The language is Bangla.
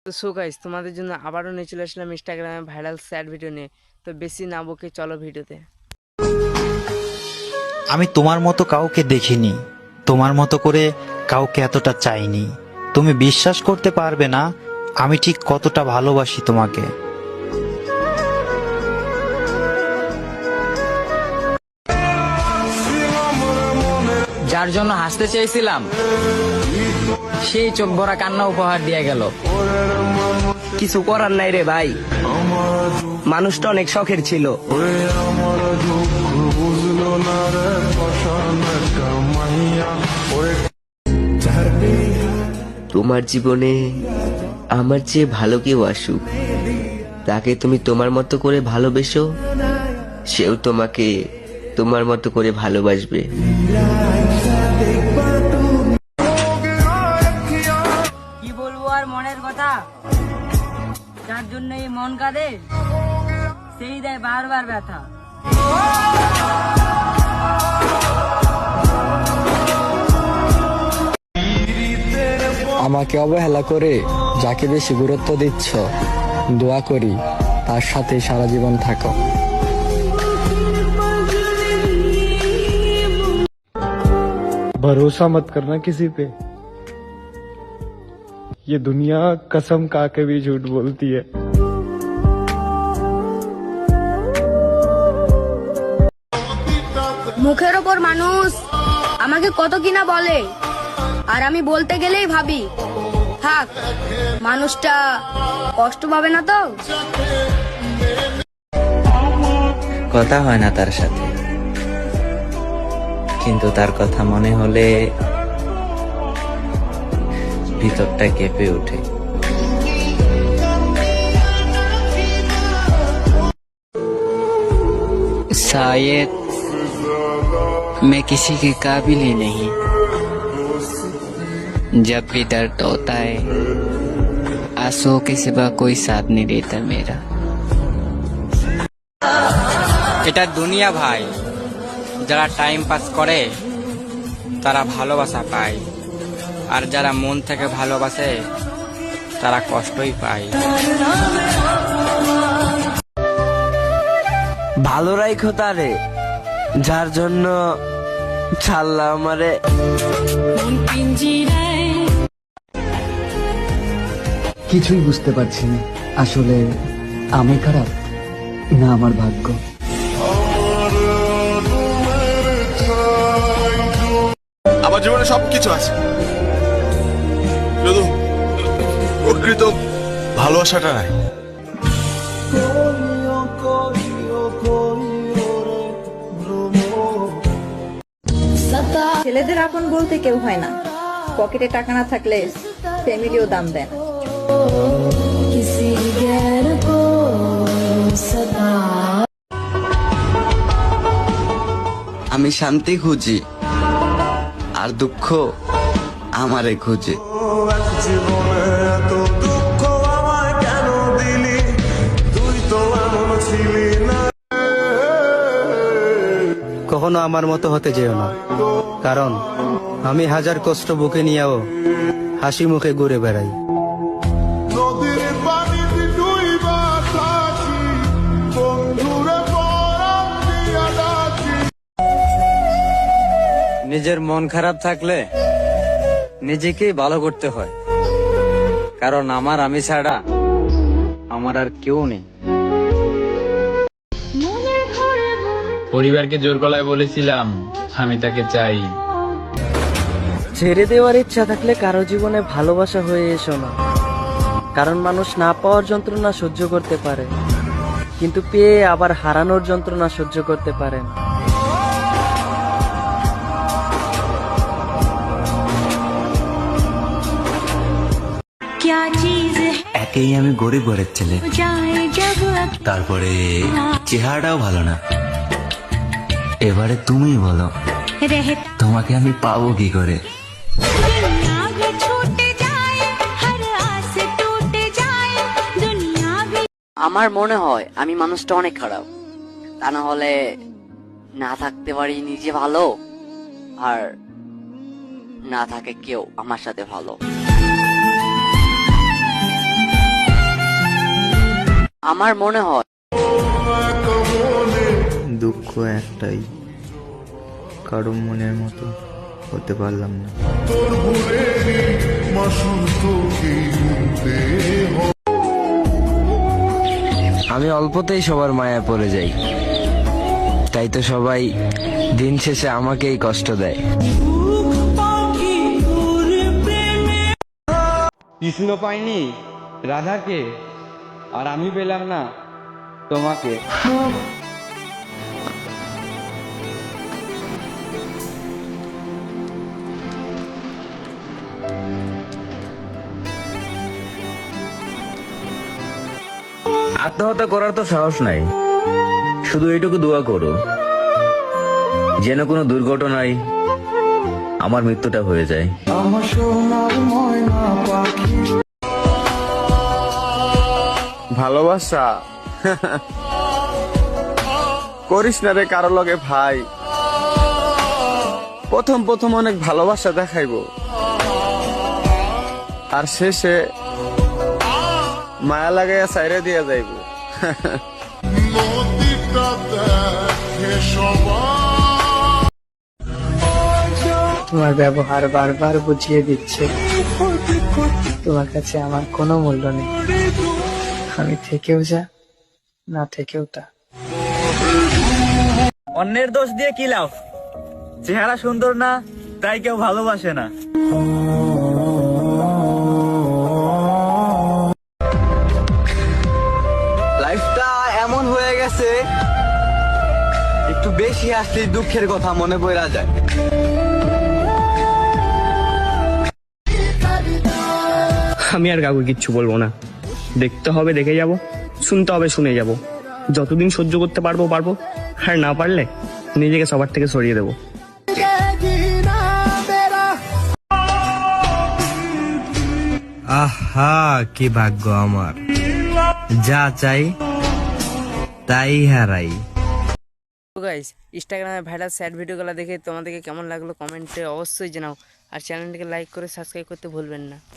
তো সো গাইস, তোমাদের জন্য আবারও নিয়ে চলে আসলাম ইনস্টাগ্রামে ভাইরাল স্যাড ভিডিও নিয়ে। তো বেশি না বকে চলো ভিডিওতে। আমি তোমার মতো কাউকে দেখিনি, তোমার মতো করে কাউকে এতটা চাইনি। তুমি বিশ্বাস করতে পারবে না আমি ঠিক কতটা ভালোবাসি তোমাকে। যার জন্য হাসতে চেয়েছিলাম সেই চোখ ভরা কান্না উপহার দিয়ে গেল। কিছু করার নাই রে ভাই, মানুষটা অনেক শখের ছিল। তোমার জীবনে আমার চেয়ে ভালো কেউ আসুক, তাকে তুমি তোমার মতো করে ভালোবেসো, সেও তোমাকে তোমার মতো করে ভালোবাসবে। কি বলবো আর মনের কথা, যার জন্য এই মন কাঁদে সেই দেয় বারবার ব্যথা। আমাকে অবহেলা করে যাকে বেশি গুরুত্ব দিচ্ছ, দোয়া করি তার সাথে সারা জীবন থাকো। भरोसा मत करना किसी पे, ये दुनिया कसम खा के भी झूठ बोलती है। মুখের ওপর মানুষ আমাকে কত কিনা বলে, আর আমি বলতে গেলেই ভাবি থাক, মানুষটা কষ্ট পাবে না তো। কথা হয় না তার সাথে, কিন্তু তার কথা মনে হলে ভিতরটা কেঁপে ওঠে। शायद मैं किसी के काबिल ही नहीं, जब भी दर्द होता है आंसुओं के सिवा कोई साथ नहीं देता मेरा। এটা দুনিয়া ভাই, যারা টাইম পাস করে তারা ভালোবাসা পায়, আর যারা মন থেকে ভালোবাসে তারা কষ্টই পায়। ভালো রাইখো তারে, যার জন্য ছাড়লা আমারে। কিছুই বুঝতে পারছি না, আসলে আমি খারাপ না আমার ভাগ্য। আমার জীবনে সবকিছু আছে, শুধু প্রকৃত ভালোবাসাটা নাই। ছেলেদের আপন বলতে কেউ হয় না, পকেটে টাকা না থাকলে ফ্যামিলিও দাম দেয় না। আমি শান্তি খুঁজি, আর দুঃখ আমারে খুঁজে। কখনো আমার মতো হতে যেও না, কারণ আমি হাজার কষ্ট বুকে নিয়েও হাসি মুখে ঘুরে বেড়াই। নিজের মন খারাপ থাকলে নিজেকেই ভালো করতে হয়, কারণ আমি ছাড়া আমার আর কেউ নেই। পরিবারকে জোর গলায় বলেছিলাম আমি তাকে চাই। ছেড়ে দেওয়ার ইচ্ছা থাকলে কারো জীবনে ভালোবাসা হয়ে এসো না, কারণ মানুষ না পাওয়ার যন্ত্রণা সহ্য করতে পারে, কিন্তু পেয়ে আবার হারানোর যন্ত্রণা সহ্য করতে পারে না। একেই আমি গরিব ঘরের ছেলে, তারপরে চেহারাটাও ভালো না। এবারে তুমি বলো তোমাকে আমি পাবো কি করে? আমার মনে হয় আমি মানুষটা অনেক খারাপ, তা না হলে না থাকতে পারি নিজে ভালো, আর না থাকে কেউ আমার সাথে ভালো। আমার মনে হয় দুঃখ একটাই, কারো মনের মতো হতে পারলাম না। আমি অল্পতেই সবার মায়া পড়ে যাই, তাই তো সবাই দিন শেষে আমাকেই কষ্ট দেয়। কৃষ্ণ পাইনি রাধাকে, আর আমি পেলাম না তোমাকে। আত্মহত্যা করার তো সাহস নাই, শুধু এইটুকু দোয়া করো যেন কোনো দুর্ঘটনায় আমার মৃত্যুটা হয়ে যায়। ভালোবাসা করিস না রে কারো লগে ভাই। প্রথম প্রথম অনেক ভালোবাসা দেখাইবো, আর শেষে মায়া লাগাইয়া সাইরে দিয়া যাইব। তোমার ব্যবহার বারবার বুঝিয়ে দিচ্ছে তোমার কাছে আমার কোনো মূল্য নেই। আমি থেকেও যা, না থেকেও তা। অন্যের দোষ দিয়ে কি লাভ? চেহারা সুন্দর না তাই কেউ ভালোবাসে না। লাইফটা এমন হয়ে গেছে, একটু বেশি আসলে দুঃখের কথা মনে পড়া যায়। আমি আর কাউকে কিচ্ছু বলবো না। দেখতে হবে দেখে যাব, শুনতে হবে শুনে যাব। যতদিন সহ্য করতে পারবো পারবো, আর না পারলে নিজেকে সবার থেকে সরিয়ে দেবো। আহা কি ভাগ্য আমার, যা চাই তাই হারাই। গাইস, ইনস্টাগ্রামে ভাইরাল স্যাড ভিডিওগুলো দেখে তোমাদেরকে কেমন লাগলো কমেন্টে অবশ্যই জানাও, আর চ্যানেলটিকে লাইক করে সাবস্ক্রাইব করতে ভুলবেন না।